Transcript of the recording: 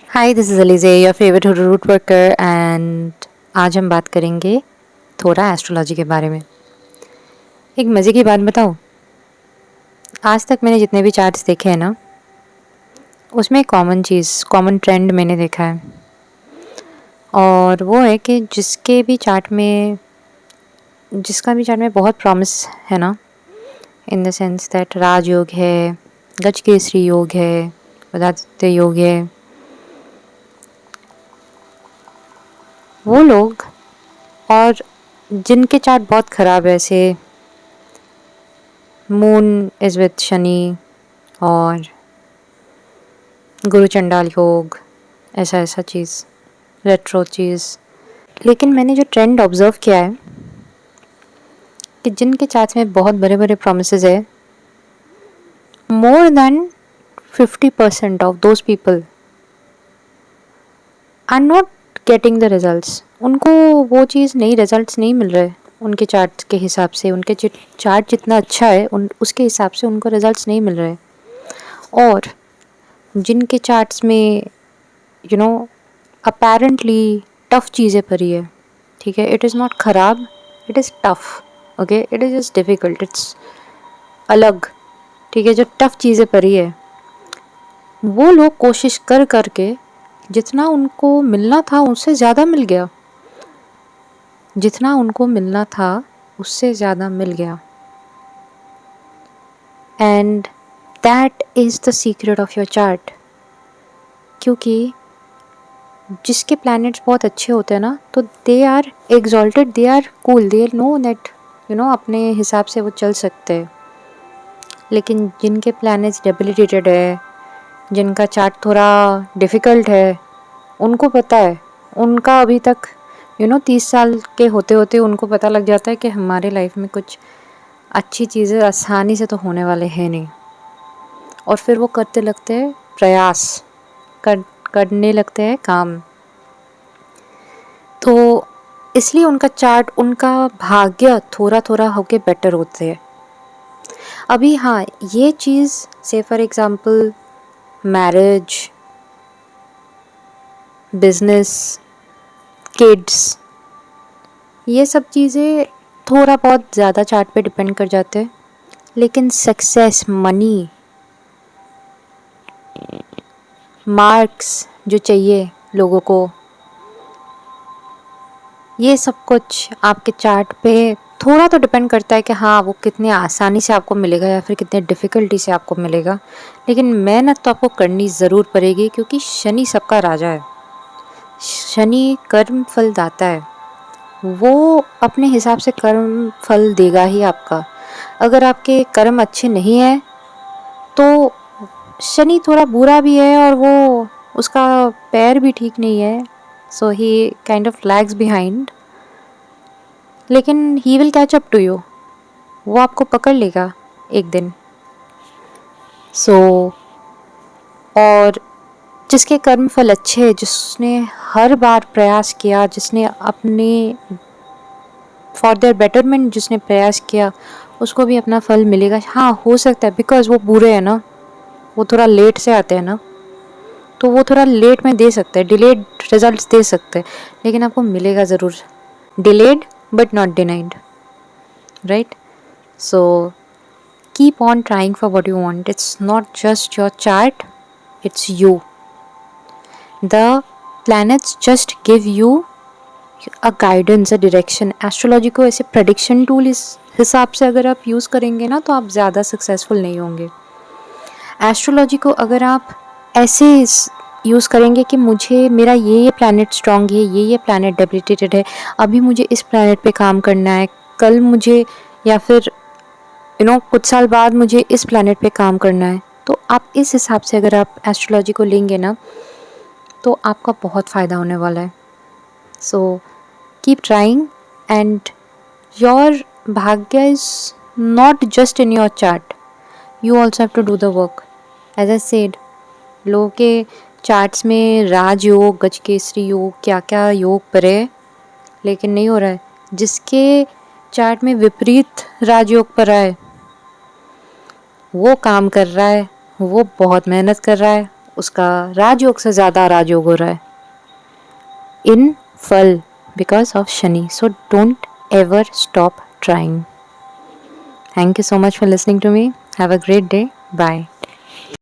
Hi, this is Alizeh, your favourite root worker and आज हम बात करेंगे थोड़ा एस्ट्रोलॉजी के बारे में। एक मज़े की बात बताऊँ? आज तक मैंने जितने भी चार्ट्स देखे हैं ना, उसमें एक कॉमन ट्रेंड मैंने देखा है और वो है कि जिसका भी चार्ट में बहुत प्रॉमिस है ना, इन द सेंस दैट राजयोग है, गजकेसरी योग है, आदित्य योग है, वो लोग और जिनके चार्ट बहुत ख़राब है, ऐसे मून इज़ विथ शनि और गुरु चंडाल योग, ऐसा ऐसा चीज़, रेट्रो चीज़। लेकिन मैंने जो ट्रेंड ऑब्ज़र्व किया है कि जिनके चार्ट्स में बहुत बड़े बड़े प्रोमिसेस है, more than 50% of those people are not getting the results. उनको वो चीज़ नहीं, रिजल्ट्स नहीं मिल रहे उनके चार्ट के हिसाब से। उनके चार्ट जितना अच्छा है उसके हिसाब से उनको रिजल्ट्स नहीं मिल रहे। और जिनके चार्ट्स में यू नो अपेरेंटली टफ चीज़ें पड़ी है, ठीक है, इट इज़ नॉट ख़राब, it is tough, okay, it is just difficult, it's अलग, ठीक है। जो टफ चीज़ें पड़ी है, वो लोग कोशिश कर करके जितना उनको मिलना था उससे ज़्यादा मिल गया, जितना उनको मिलना था उससे ज़्यादा मिल गया। And that is the secret of your chart. क्योंकि जिसके प्लैनेट्स बहुत अच्छे होते हैं ना, तो they are exalted, they are cool, they know that अपने हिसाब से वो चल सकते हैं। लेकिन जिनके प्लैनेट्स डेबिलिटेटेड है, जिनका चार्ट थोड़ा डिफ़िकल्ट है, उनको पता है, उनका अभी तक 30 साल के होते होते उनको पता लग जाता है कि हमारे लाइफ में कुछ अच्छी चीज़ें आसानी से तो होने वाले हैं नहीं। और फिर वो करते लगते हैं प्रयास, करने लगते हैं काम। तो इसलिए उनका चार्ट, उनका भाग्य थोड़ा थोड़ा होके बेटर होते हैं। अभी हाँ, ये चीज़ से for example marriage, business, kids, ये सब चीज़ें थोड़ा बहुत ज़्यादा चार्ट पे डिपेंड कर जाते हैं। लेकिन सक्सेस, मनी, मार्क्स जो चाहिए लोगों को, ये सब कुछ आपके चार्ट पे थोड़ा तो डिपेंड करता है कि हाँ, वो कितनी आसानी से आपको मिलेगा या फिर कितने डिफ़िकल्टी से आपको मिलेगा। लेकिन मेहनत तो आपको करनी ज़रूर पड़ेगी, क्योंकि शनि सबका राजा है। शनि कर्म फल दाता है, वो अपने हिसाब से कर्म फल देगा ही आपका। अगर आपके कर्म अच्छे नहीं हैं तो शनि थोड़ा बुरा भी है और वो, उसका पैर भी ठीक नहीं है, so he kind of lags behind. लेकिन he will catch up to you, वो आपको पकड़ लेगा एक दिन। सो और जिसके कर्म फल अच्छे हैं, जिसने हर बार प्रयास किया, जिसने अपने फॉर देयर बेटरमेंट जिसने प्रयास किया, उसको भी अपना फल मिलेगा। हाँ, हो सकता है बिकॉज वो बुरे हैं ना, वो थोड़ा लेट से आते हैं ना, तो वो थोड़ा लेट में दे सकते हैं, डिलेड रिजल्ट्स दे सकते हैं, लेकिन आपको मिलेगा ज़रूर। Delayed but not denied, right? So keep on trying for what you want. It's not just your chart, it's you. The planets just give you a guidance, a direction. Astrology को ऐसे prediction tool इस हिसाब से अगर आप use करेंगे ना, तो आप ज़्यादा सक्सेसफुल नहीं होंगे। एस्ट्रोलॉजी को अगर आप ऐसे यूज़ करेंगे कि मुझे मेरा ये प्लैनेट स्ट्रॉन्ग है, ये प्लैनेट डेबिलिटेटेड है, अभी मुझे इस प्लैनेट पे काम करना है, कल मुझे, या फिर कुछ साल बाद मुझे इस प्लैनेट पे काम करना है, तो आप इस हिसाब से अगर आप एस्ट्रोलॉजी को लेंगे ना, तो आपका बहुत फ़ायदा होने वाला है। So keep trying and your भाग्य is not just in your chart, you also have to do the work. As I said, लोगों के चार्ट्स में राजयोग, गजकेसरी योग, क्या क्या योग पड़े, लेकिन नहीं हो रहा है। जिसके चार्ट में विपरीत राजयोग पर है, वो काम कर रहा है, वो बहुत मेहनत कर रहा है, उसका राजयोग से ज़्यादा राजयोग हो रहा है इन फल because of Shani. So don't ever stop trying. Thank you so much for listening to me. Have a great day. Bye.